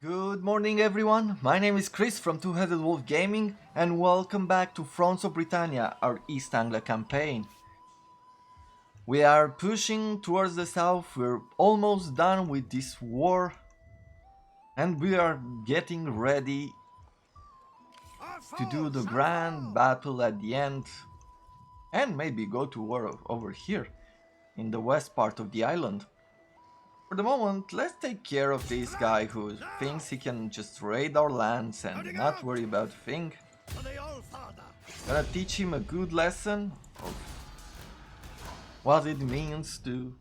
Good morning everyone, my name is Chris from Two-Headed Wolf Gaming and welcome back to Fronts of Britannia, our East Anglia campaign. We are pushing towards the south, we're almost done with this war and we are getting ready to do the grand battle at the end and maybe go to war over here in the west part of the island. For the moment, let's take care of this guy who thinks he can just raid our lands and not worry about a thing. Gonna teach him a good lesson of what it means to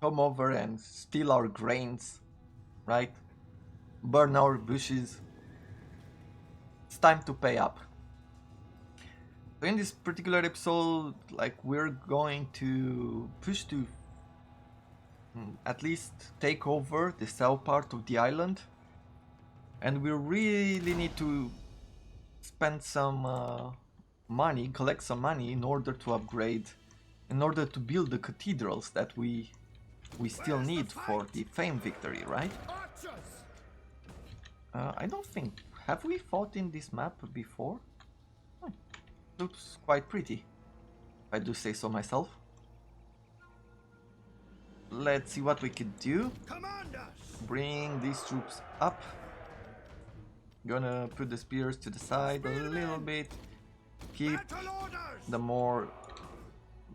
come over and steal our grains, right? Burn our bushes. It's time to pay up. So in this particular episode, we're going to push to at least take over the south part of the island, and we really need to spend some money, collect some money in order to upgrade, in order to build the cathedrals that we still need for the fame victory, right? I don't think, have we fought in this map before? Looks quite pretty, if I do say so myself. Let's see what we could do. Bring these troops up. Gonna put the spears to the side a little bit. Keep the more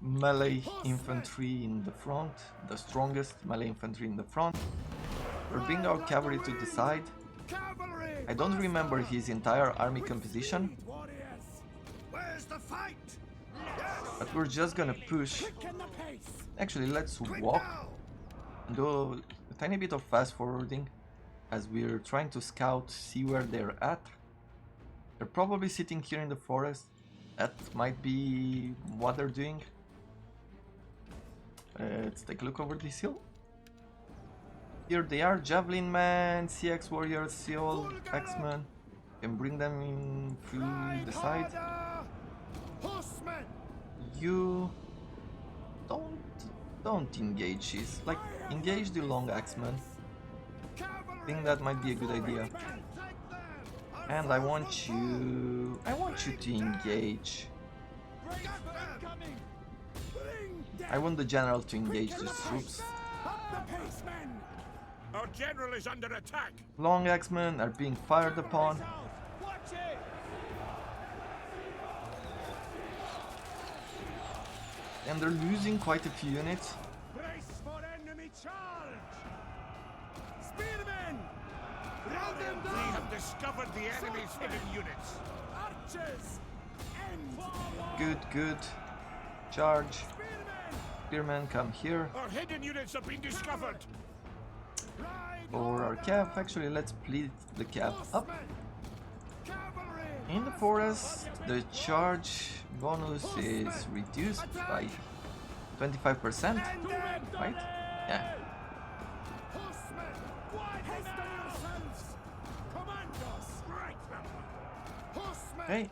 melee infantry in the front, the strongest melee infantry in the front. We'll bring our cavalry to the side. I don't remember his entire army composition, but we're just gonna push. Actually, let's walk, do a tiny bit of fast forwarding as we're trying to scout, see where they're at. They're probably sitting here in the forest. That might be what they're doing. Let's take a look over this hill. Here they are, Javelin Man, CX Warriors, Seal, X-Men. Can bring them in through the side. You don't engage this. Engage the long axeman. I think that might be a good idea. And I want you to engage. I want the general to engage the troops. Our general is under attack. Long axemen are being fired upon. And they're losing quite a few units. Brace for enemy charge! Spearmen! Round them down! We have discovered the enemy's hidden units. Archers! Good. Charge. Spearmen, come here. Our hidden units have been discovered. For our cav, actually, let's split the cav up. In the forest, the charge bonus is reduced by 25%, right? Yeah. Okay,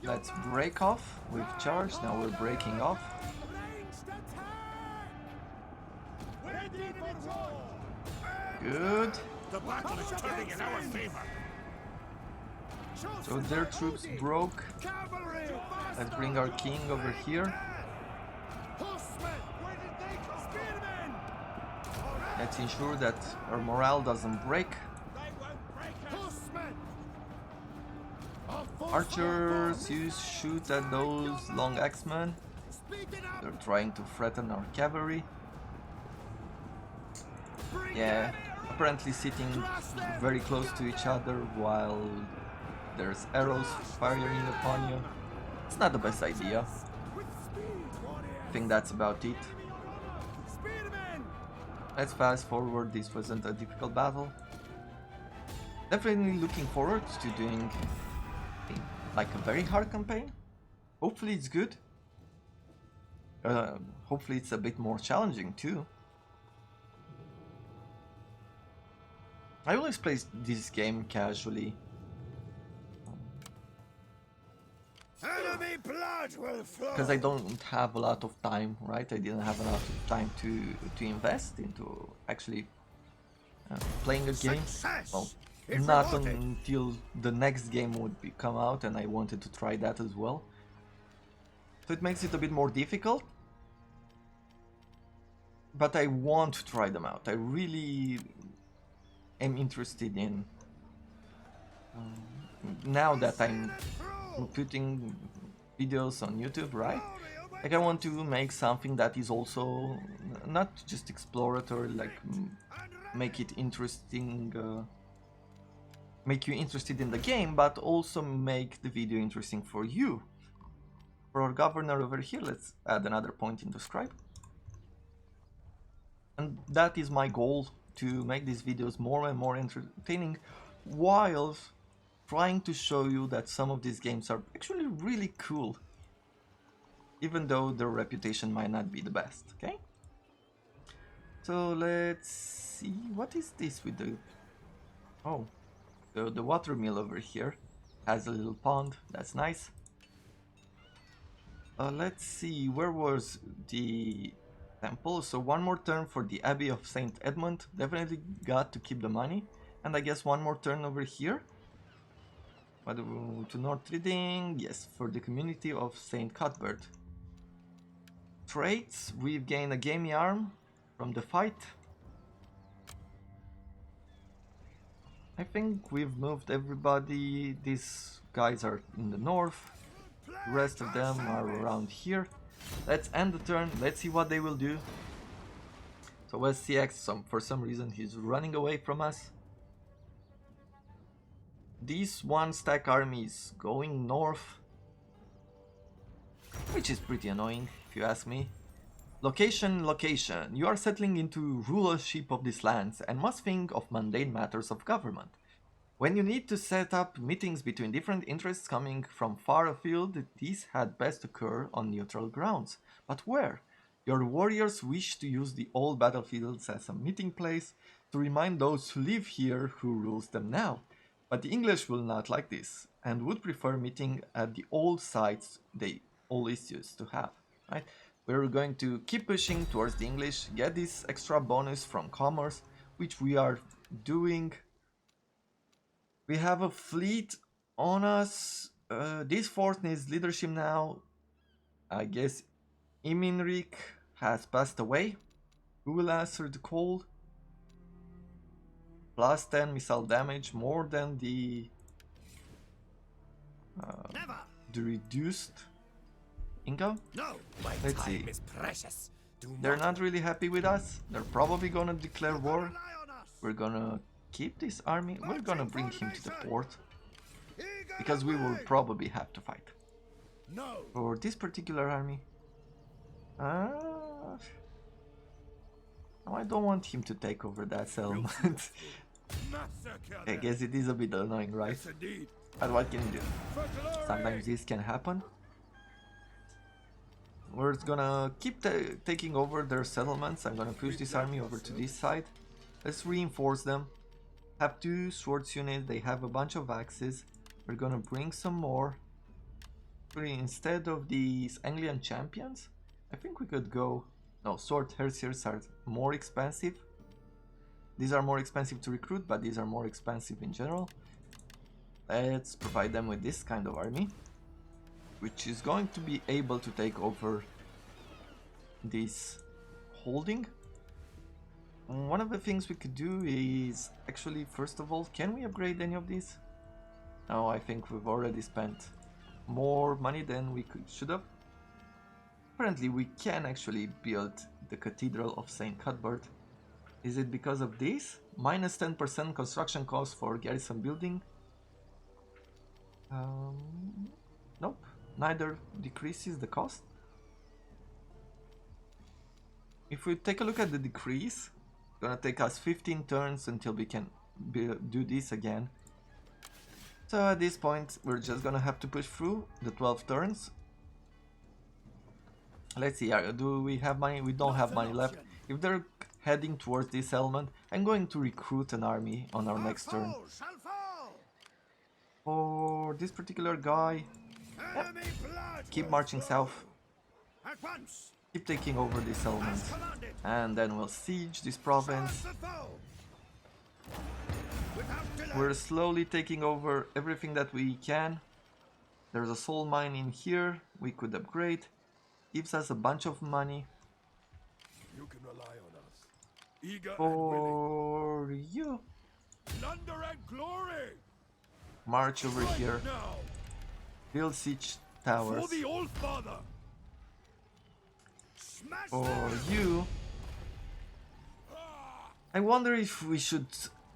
let's break off with charge. Now we're breaking off. Good. The battle is turning in our favor. So their troops broke. Let's bring our king over here. Let's ensure that our morale doesn't break. Archers, you shoot at those long axemen. They're trying to threaten our cavalry. Yeah, apparently sitting very close to each other while there's arrows firing upon you. It's not the best idea. I think that's about it. Let's fast forward. This wasn't a difficult battle. Definitely looking forward to doing a very hard campaign. Hopefully it's good. Hopefully it's a bit more challenging too. I always play this game casually. Enemy blood will flow. Because I don't have a lot of time, right? I didn't have a lot of time to invest into actually playing a game. Well, not until the next game would come out, and I wanted to try that as well. So it makes it a bit more difficult. But I want to try them out. I really am interested in... now that I'm putting videos on YouTube, right? Like, I want to make something that is also not just exploratory, like make it interesting, make you interested in the game, but also make the video interesting for you. For our governor over here, let's add another point in the scribe. And that is my goal, to make these videos more and more entertaining, while trying to show you that some of these games are actually really cool, even though their reputation might not be the best, okay? So let's see, what is this with the... oh, the water mill over here has a little pond, that's nice. Let's see, where was the temple? So one more turn for the Abbey of St. Edmund, definitely got to keep the money. And I guess one more turn over here. But to North Reading, yes, for the community of St. Cuthbert. Traits, we've gained a gamey arm from the fight. I think we've moved everybody. These guys are in the north. The rest of them are around here. Let's end the turn. Let's see what they will do. So SCX, for some reason, he's running away from us. This one stack army is going north, which is pretty annoying, if you ask me. Location, location. You are settling into rulership of these lands and must think of mundane matters of government. When you need to set up meetings between different interests coming from far afield, these had best occur on neutral grounds. But where? Your warriors wish to use the old battlefields as a meeting place to remind those who live here who rules them now. But the English will not like this, and would prefer meeting at the old sites they always used to have, right? We're going to keep pushing towards the English, get this extra bonus from commerce, which we are doing. We have a fleet on us. This fort needs leadership now. I guess Iminrik has passed away. Who will answer the call? Plus 10 missile damage, more than the reduced income. No, my Let's time see. is precious. They're not really happy with us. They're probably gonna declare war. We're gonna keep this army. We're gonna bring him to the port, because we will probably have to fight. No. For this particular army, no, I don't want him to take over that settlement. I guess it is a bit annoying, right? But what can you do? Sometimes this can happen. We're gonna keep taking over their settlements. I'm gonna push this army over to this side. Let's reinforce them. Have 2 swords units, they have a bunch of axes. We're gonna bring some more. Instead of these Anglian champions, I think we could go... no, sword heresiers are more expensive. These are more expensive to recruit, but these are more expensive in general. Let's provide them with this kind of army, which is going to be able to take over this holding. One of the things we could do is actually, first of all, can we upgrade any of these? No, I think we've already spent more money than we should have. Apparently we can actually build the Cathedral of St. Cuthbert. Is it because of this? Minus 10% construction cost for garrison building. Nope, neither decreases the cost. If we take a look at the decrease, it's gonna take us 15 turns until we can do this again. So at this point, we're just gonna have to push through the 12 turns. Let's see, do we have money? We don't have money left. If they're heading towards this settlement, I'm going to recruit an army on our next turn. For this particular guy, yep. Keep marching south. Keep taking over these settlements. And then we'll siege this province. We're slowly taking over everything that we can. There's a soul mine in here we could upgrade. Gives us a bunch of money. You can rely on us. Eager and For you. willing. Plunder and glory. March over Strike here. now. Build siege For towers. the Old Father. Smash For them. you. I wonder if we should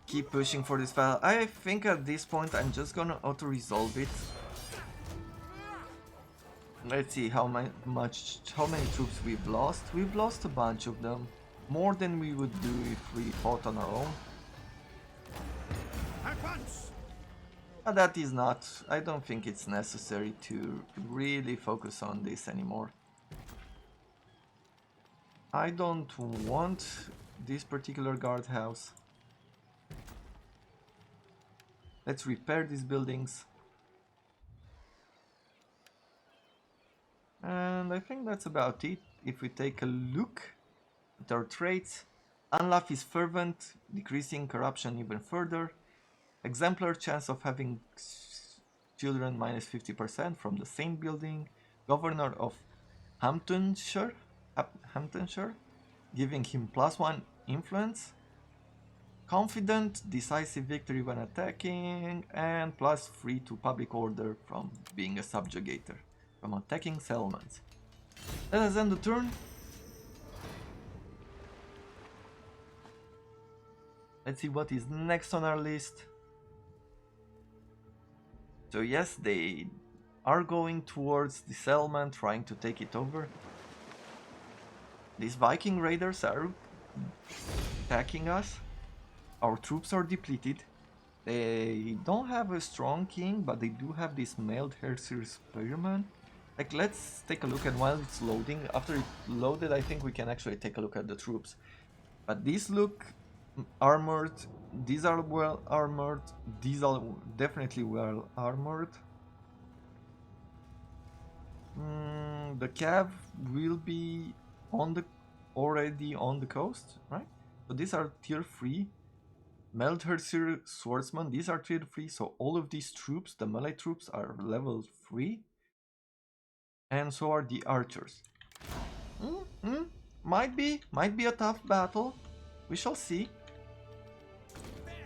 keep pushing for this file. I think at this point I'm just gonna auto-resolve it. Let's see how many troops we've lost. We've lost a bunch of them. More than we would do if we fought on our own. Advance. But that is not... I don't think it's necessary to really focus on this anymore. I don't want this particular guardhouse. Let's repair these buildings. And I think that's about it. If we take a look at our traits, Unlove is fervent, decreasing corruption even further. Exemplar chance of having children minus 50% from the same building. Governor of Hamptonshire, giving him +1 influence. Confident, decisive victory when attacking, and +3 to public order from being a subjugator. From attacking settlements. Let us end the turn. Let's see what is next on our list. So yes, they are going towards the settlement, trying to take it over. These Viking raiders are attacking us. Our troops are depleted. They don't have a strong king, but they do have this mailed Herser spearman. Like, let's take a look, and while it's loading, after it loaded, I think we can actually take a look at the troops. But these look armored, these are well armored, these are definitely well armored. The cav will be already on the coast, right? So these are tier 3. Meltherser swordsman, these are tier 3, so all of these troops, the melee troops, are level 3. And so are the archers. Might be a tough battle. We shall see.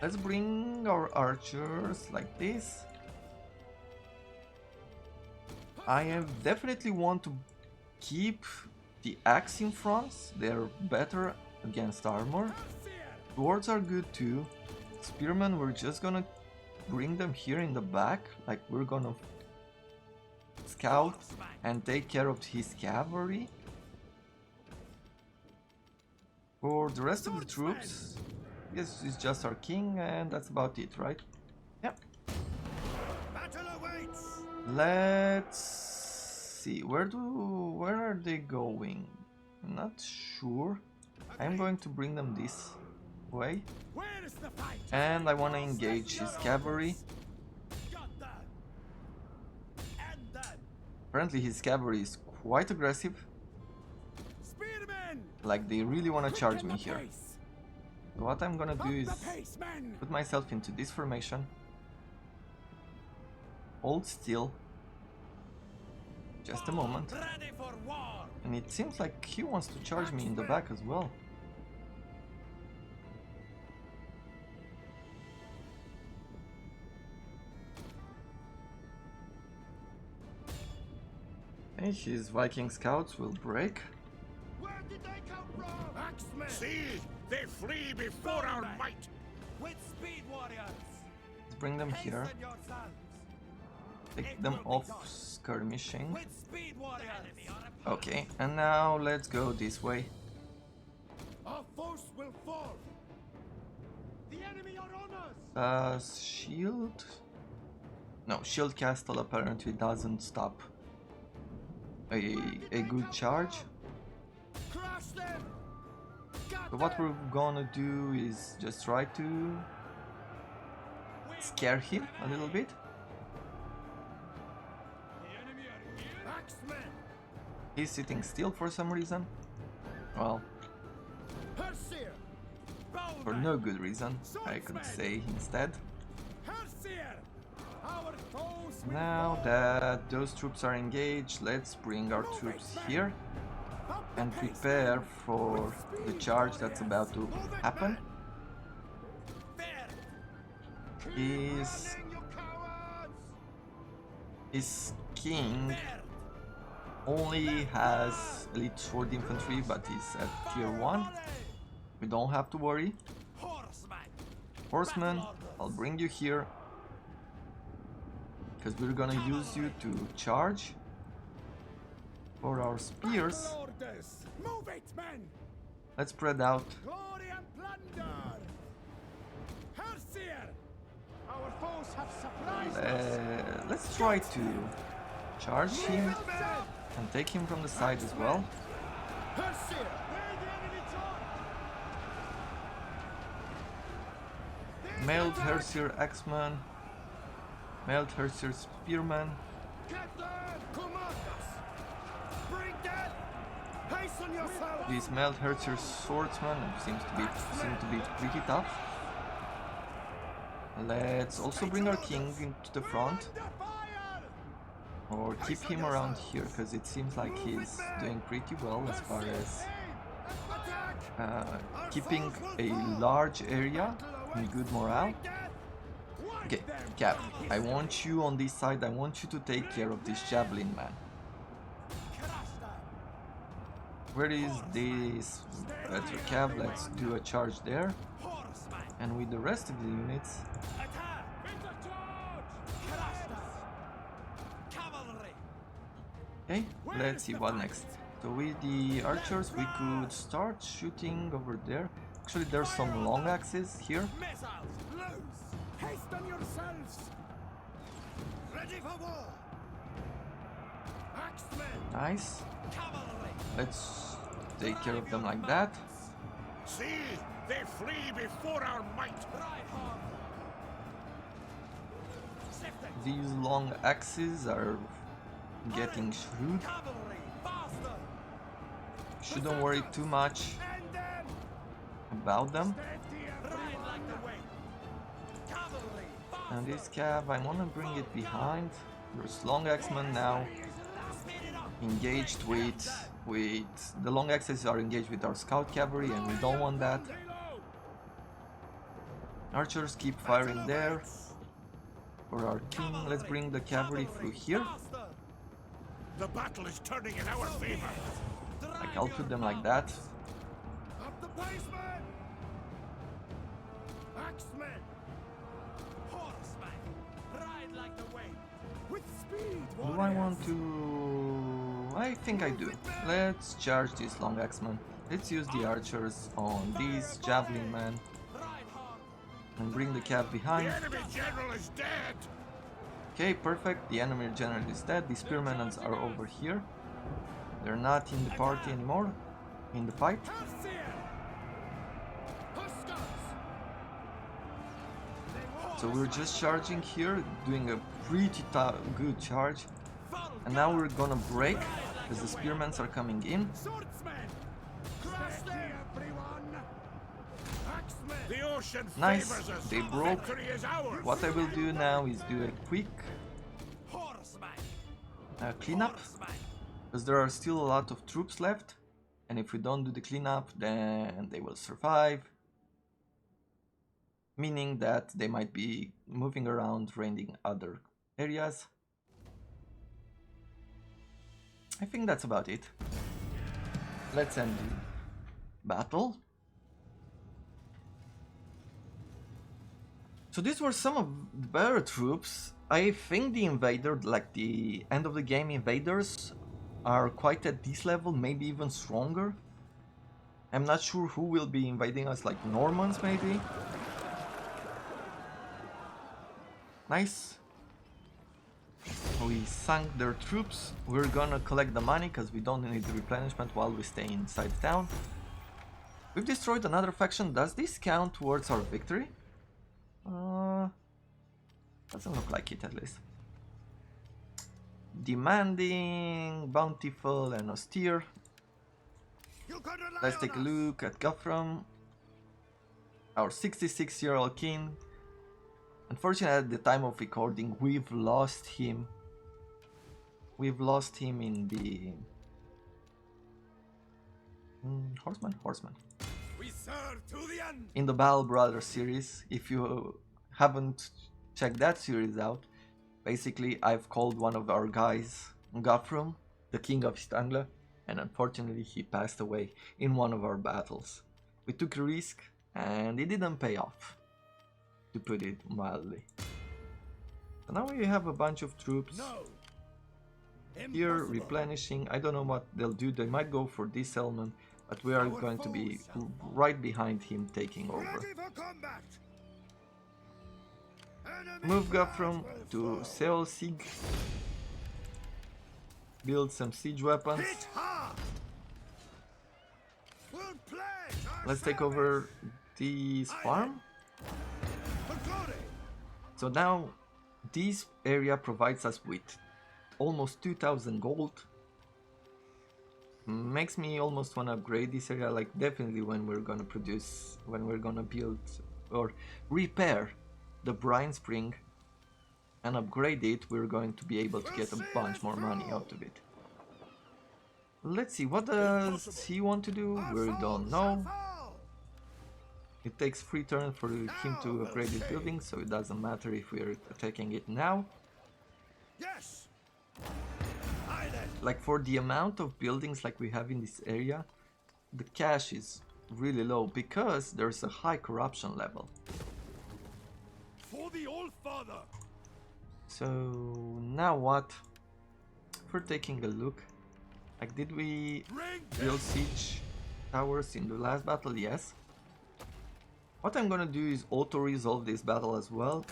Let's bring our archers like this. I definitely want to keep the axe in front. They're better against armor. Swords are good too. Spearmen, we're just gonna bring them here in the back. Like, we're gonna scout and take care of his cavalry. For the rest of the troops, yes, it's just our king, and that's about it, right? Yep. Let's see. Where are they going? I'm not sure. I'm going to bring them this way. And I want to engage his cavalry. Apparently his cavalry is quite aggressive. Like, they really want to charge me here. So what I'm gonna do is put myself into this formation. Hold still. Just a moment. And it seems like he wants to charge me in the back as well. Okay, his Viking scouts will break. Where did they come from? Axemen! See, they flee before our might. With speed warriors. Let's bring them here. Take them off skirmishing. With speed warriors. Okay, and now let's go this way. Our force will fall. The enemy are on us. Shield? No, shield castle apparently doesn't stop a good charge. Crush them. So what we're gonna do is just try to scare him a little bit. Axemen! He's sitting still for some reason. Well, for no good reason, I could say instead. Our foes will Now fall. that those troops are engaged, let's bring our troops here Up the and pace, prepare men. for With the speed, charge that's warriors. about to Move it, happen. men. Fair. His, Running, you cowards! his king Fair. only has elite sword infantry, but he's at tier 1. We don't have to worry. Horseman. Horsemen, Battle orders. I'll bring you here because we're gonna use you to charge. For our spears, Battle orders. Move it, men. let's spread out. Glory and plunder. Herseer. Our foes have surprised us. Let's try to charge him and take him from the side as well. Herseer. Where the enemy charge? Mailed Herseer Axeman, Mailed Herseer Spearman. Captain, command us. Bring death. Hasten yourself. These Mailed Herseer Swordsman seem to be pretty tough. Let's also bring our king into the front, Under fire. or keep him around here, because it seems like he's doing pretty well as far as Attack. keeping a large area in good morale. Okay, Cap, I want you on this side. I want you to take care of this javelin man. Where is this better Cap? Let's do a charge there. And with the rest of the units, okay, let's see what next. So with the archers, we could start shooting over there. Actually, there's some long axes here. Missiles loose. Hasten yourselves. Ready for war. Axemen. Nice. Cavalry. Let's take care of them like that. See, they flee before our might. Right arm. Shifting. These long axes are getting shrewd. Cavalry. Faster. Shouldn't worry too much End them. about them. Steady, ride like the wind. Cavalry. Faster. And this cab, I want to bring it behind. There's long axemen now Speed it up. engaged with the long axes are engaged with our scout cavalry, and we don't want that. Archers keep firing there. For our king, let's bring the cavalry through here. Faster. The battle is turning in our favor. Like, I'll put them like that. Up the pace, men. Axemen. Horsemen. Ride like the wind. With speed, Do I want to... I think I do. Let's charge these long axemen. Let's use the archers on these javelin men Ride hard. and bring the cab The behind. enemy general is dead. Okay, perfect. The enemy general is dead. The spearmen are over here. They're not in the party anymore. In the fight. Herseer. Huskers. So we're just charging here, doing a pretty good charge. And now we're gonna break, because the spearmen are coming in. Swordsmen. Crush them, everyone. Axemen. The ocean Nice, favors us. they broke. Victory is ours. What I will do now is do a quick Horsemen. cleanup, Horsemen. because there are still a lot of troops left. And if we don't do the cleanup, then they will survive. Meaning that they might be moving around, raiding other areas. I think that's about it. Let's end the battle. So these were some of the better troops. I think the invader, like the end of the game invaders, are quite at this level, maybe even stronger. I'm not sure who will be invading us, like Normans maybe. Nice. We sunk their troops. We're gonna collect the money because we don't need the replenishment while we stay inside town. We've destroyed another faction. Does this count towards our victory? Doesn't look like it, at least. Demanding, bountiful, and austere. You can rely Let's on take a us. look at Guthrum, our 66-year-old king. Unfortunately, at the time of recording, we've lost him. We've lost him in the Horseman. We serve to the end. In the Battle Brothers series. If you haven't checked that series out, basically I've called one of our guys Guthrum, the king of East Engle, and unfortunately he passed away in one of our battles. We took a risk and it didn't pay off, to put it mildly. So now we have a bunch of troops here replenishing. I don't know what they'll do. They might go for this settlement, but we are going to be right behind him taking over. Move Guthrum to Seolsig. Build some siege weapons. Let's take over this farm. So now this area provides us with almost 2000 gold. Makes me almost want to upgrade this area, like definitely when we're gonna build or repair the brine spring and upgrade it, we're going to be able to get a bunch more money out of it. Let's see, what does he want to do? We don't know. It takes 3 turns for him to upgrade his building, so it doesn't matter if we're attacking it now. Yes. Like for the amount of buildings like we have in this area, the cash is really low because there's a high corruption level. For the Old Father. So now what? If we're taking a look, like did we build siege towers in the last battle? Yes. What I'm gonna do is auto-resolve this battle as well.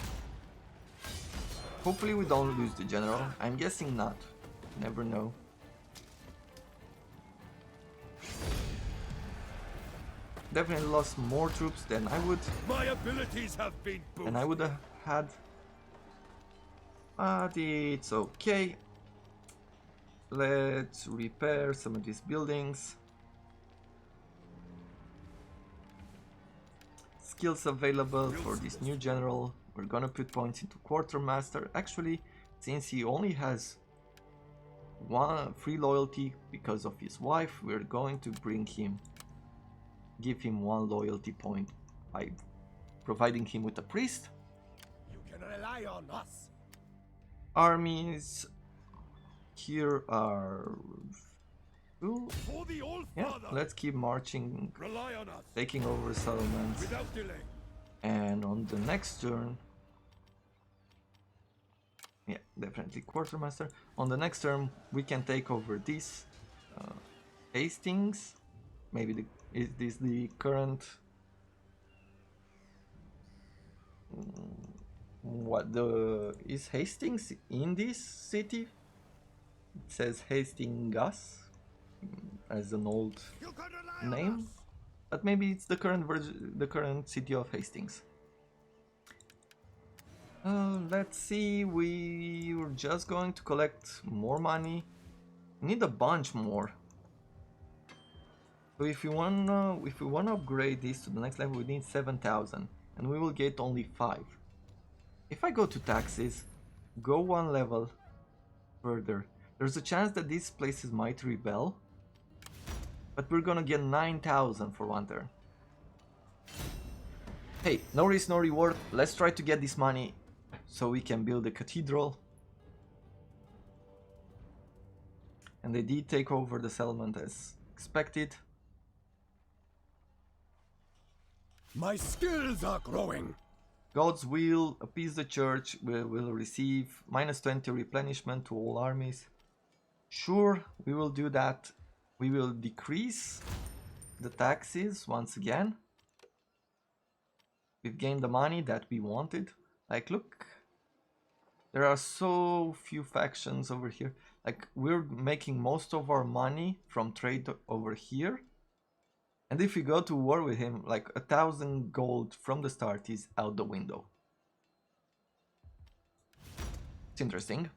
Hopefully we don't lose the general. I'm guessing not. Never know. Definitely lost more troops than I would. My abilities have been boosted. And I would have had. But it's okay. Let's repair some of these buildings. Skills available for this new general. We're gonna put points into quartermaster. Actually, since he only has free loyalty because of his wife, we're going to give him 1 loyalty point by providing him with a priest. You can rely on us. Armies here are full. For the Old Yeah, Father. let's keep marching, Rely on us. taking over settlements, Without delay. and on the next turn, yeah, definitely quartermaster. On the next turn, we can take over this Hastings. Maybe is this the current? Is Hastings in this city? It says Hastingas as an old name, but maybe it's the current version, the current city of Hastings. Let's see. We're just going to collect more money. We need a bunch more. So if we wanna upgrade this to the next level, we need 7,000, and we will get only 5. If I go to taxes, go 1 level further, there's a chance that these places might rebel, but we're gonna get 9,000 for 1 turn. Hey, no risk, no reward. Let's try to get this money so we can build a cathedral. And they did take over the settlement as expected. My skills are growing. God's will, appease the church, will receive -20 replenishment to all armies. Sure, we will do that. We will decrease the taxes once again. We've gained the money that we wanted. Like, look, there are so few factions over here. Like, we're making most of our money from trade over here. And if we go to war with him, like 1,000 gold from the start is out the window. It's interesting.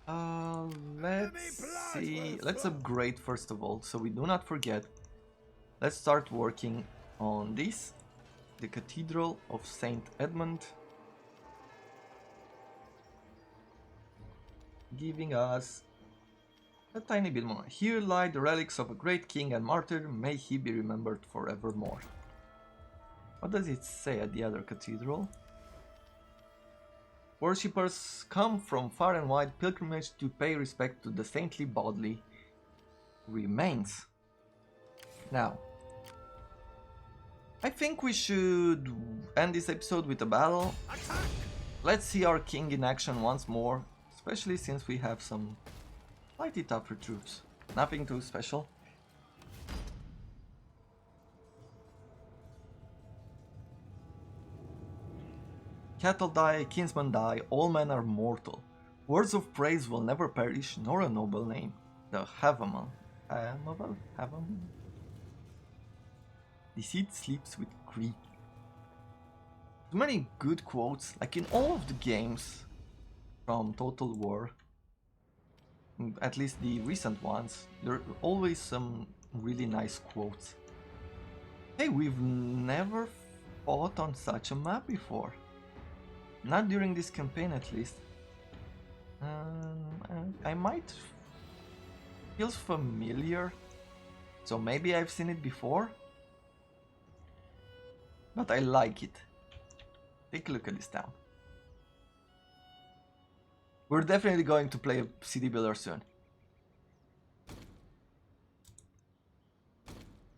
Let's see. Let's upgrade first of all, so we do not forget. Let's start working on this. the Cathedral of Saint Edmund, giving us a tiny bit more. Here lie the relics of a great king and martyr, may he be remembered forevermore. What does it say at the other cathedral? Worshippers come from far and wide pilgrimage to pay respect to the saintly bodily remains. Now, I think we should end this episode with a battle. Let's see our king in action once more, especially since we have some slightly tougher troops. Nothing too special. Cattle die, kinsmen die, all men are mortal. Words of praise will never perish, nor a noble name. The Havamal. Deceit sleeps with greed. Too many good quotes, like in all of the games from Total War. At least the recent ones, there are always some really nice quotes. Hey, we've never fought on such a map before. Not during this campaign, at least. I might... feels familiar. So maybe I've seen it before. But I like it. Take a look at this town. We're definitely going to play a city builder soon.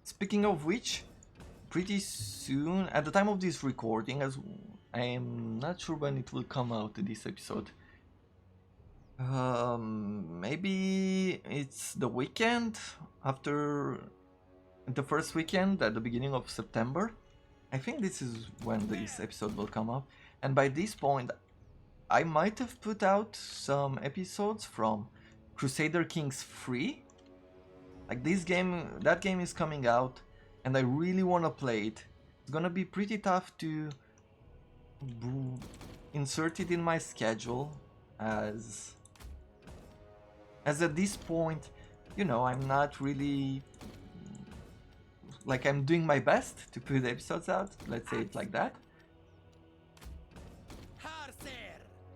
Speaking of which, pretty soon, at the time of this recording, as I am not sure when it will come out, this episode. Maybe it's the weekend after the first weekend at the beginning of September. I think this is when this episode will come up, and by this point I might have put out some episodes from Crusader Kings 3. Like this game, that game is coming out and I really want to play it. It's gonna be pretty tough to insert it in my schedule as at this point, you know, I'm not really, like, I'm doing my best to put episodes out, let's say it like that.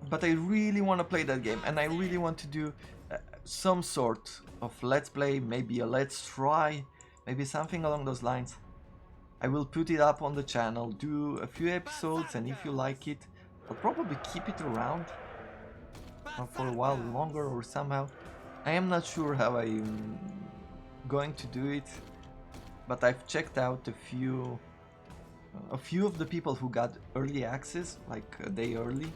But I really want to play that game, and I really want to do some sort of let's play, maybe a let's try, maybe something along those lines. I will put it up on the channel, do a few episodes, and if you like it, I'll probably keep it around for a while longer or somehow. I am not sure how I'm going to do it, but I've checked out a few of the people who got early access, like a day early,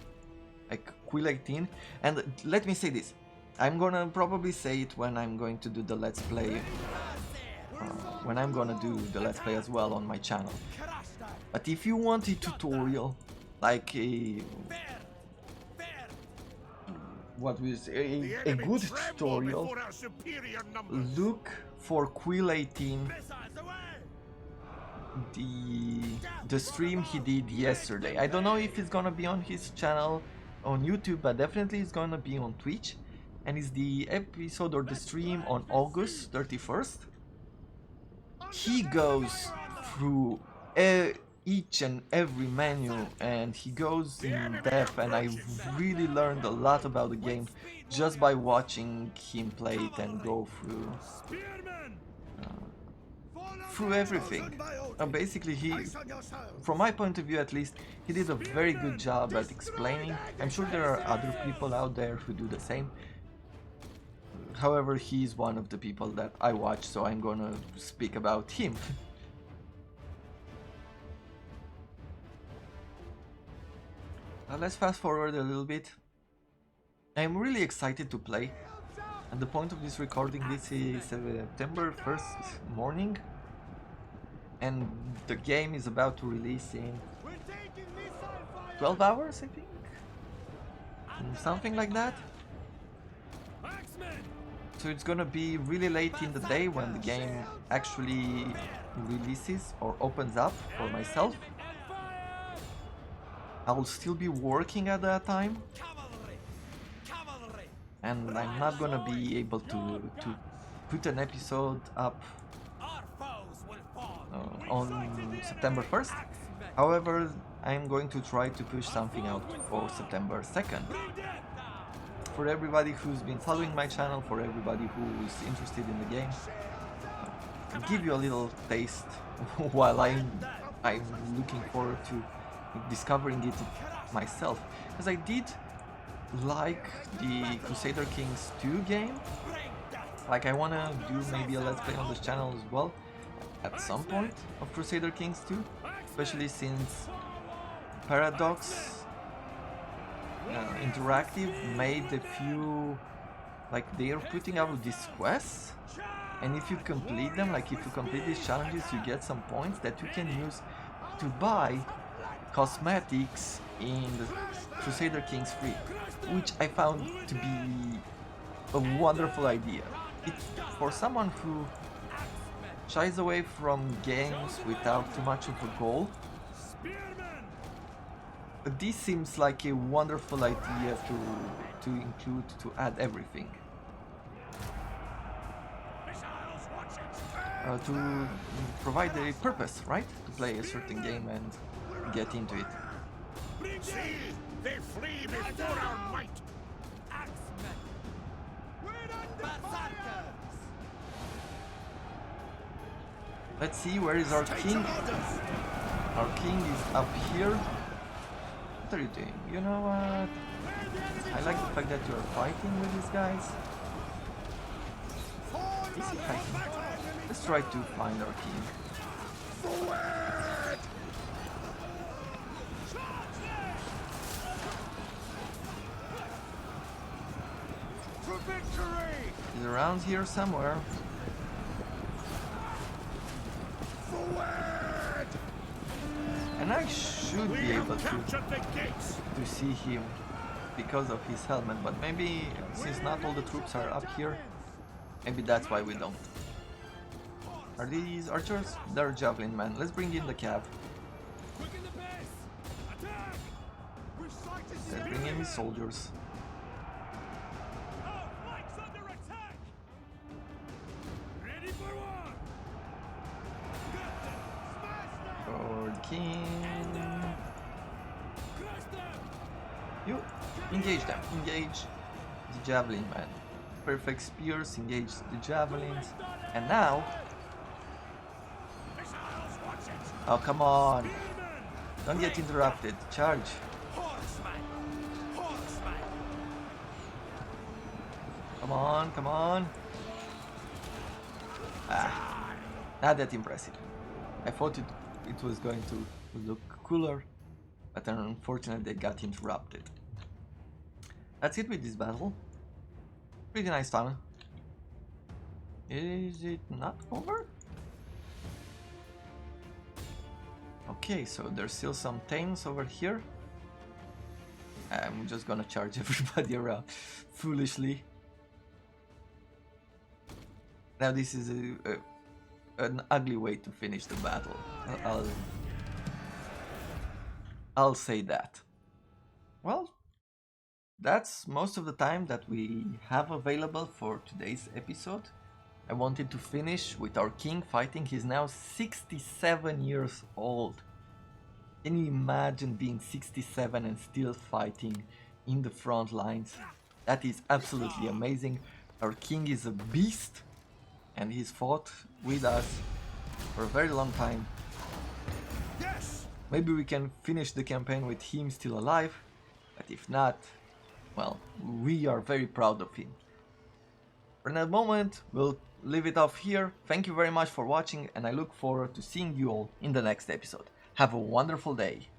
like Quill 18. And let me say this, I'm gonna probably say it when I'm going to do the let's play, when I'm gonna do the let's play as well on my channel. But if you want a tutorial, like a a good tutorial, look for Quill 18, the stream he did yesterday. I don't know if it's gonna be on his channel on YouTube, but definitely it's gonna be on Twitch, and it's the episode or the stream on August 31st. He goes through each and every menu and he goes in depth, and I really learned a lot about the game just by watching him play it and go through everything. Basically, from my point of view at least, he did a very good job at explaining. I'm sure there are other people out there who do the same. However, he's one of the people that I watch, so I'm gonna speak about him. Let's fast forward a little bit. I'm really excited to play. At the point of this recording, this is September 1st morning, and the game is about to release in 12 hours, I think? Something like that. So it's gonna be really late in the day when the game actually releases or opens up for myself. I will still be working at that time, and I'm not gonna be able to put an episode up on September 1st. However, I'm going to try to push something out for September 2nd. For everybody who's been following my channel, for everybody who's interested in the game, I'll give you a little taste while I'm looking forward to discovering it myself. Because I did like the Crusader Kings 2 game. Like, I wanna do maybe a let's play on this channel as well at some point of Crusader Kings 2, especially since Paradox Interactive made a few, like, they are putting out these quests, and if you complete them, like if you complete these challenges, you get some points that you can use to buy cosmetics in the Crusader Kings 3, which I found to be a wonderful idea. For someone who shies away from games without too much of a goal, this seems like a wonderful idea to include, to add everything. To provide a purpose, right? To play a certain game and get into it. See, they flee before our might. Let's see, where is our king? Our king is up here. What are you doing? You know what? I like the fact that you're fighting with these guys. Is he fighting? Let's try to find our king. For victory! He's around here somewhere. Forward! And I should be able Capture the gates! to see him because of his helmet, but maybe since not all the troops are up here, maybe that's why we don't. Are these archers? They're javelin men. Let's bring in the cav. Let's bring in his soldiers. For the king. You engage them. Engage the javelin men. Perfect spears. Engage the javelins. And now. Oh, come on. Don't get interrupted. Charge. Come on, come on. Ah, not that impressive. I thought it was going to look cooler, but unfortunately they got interrupted. That's it with this battle. Pretty nice town. Is it not over? Okay, so there's still some Thanes over here. I'm just gonna charge everybody around foolishly. Now this is an ugly way to finish the battle. I'll say that. Well, that's most of the time that we have available for today's episode. I wanted to finish with our king fighting. He's now 67 years old. Can you imagine being 67 and still fighting in the front lines? That is absolutely amazing. Our king is a beast, and he's fought with us for a very long time. Yes! Maybe we can finish the campaign with him still alive, but if not, well, we are very proud of him. For that moment, we'll leave it off here. Thank you very much for watching, and I look forward to seeing you all in the next episode. Have a wonderful day.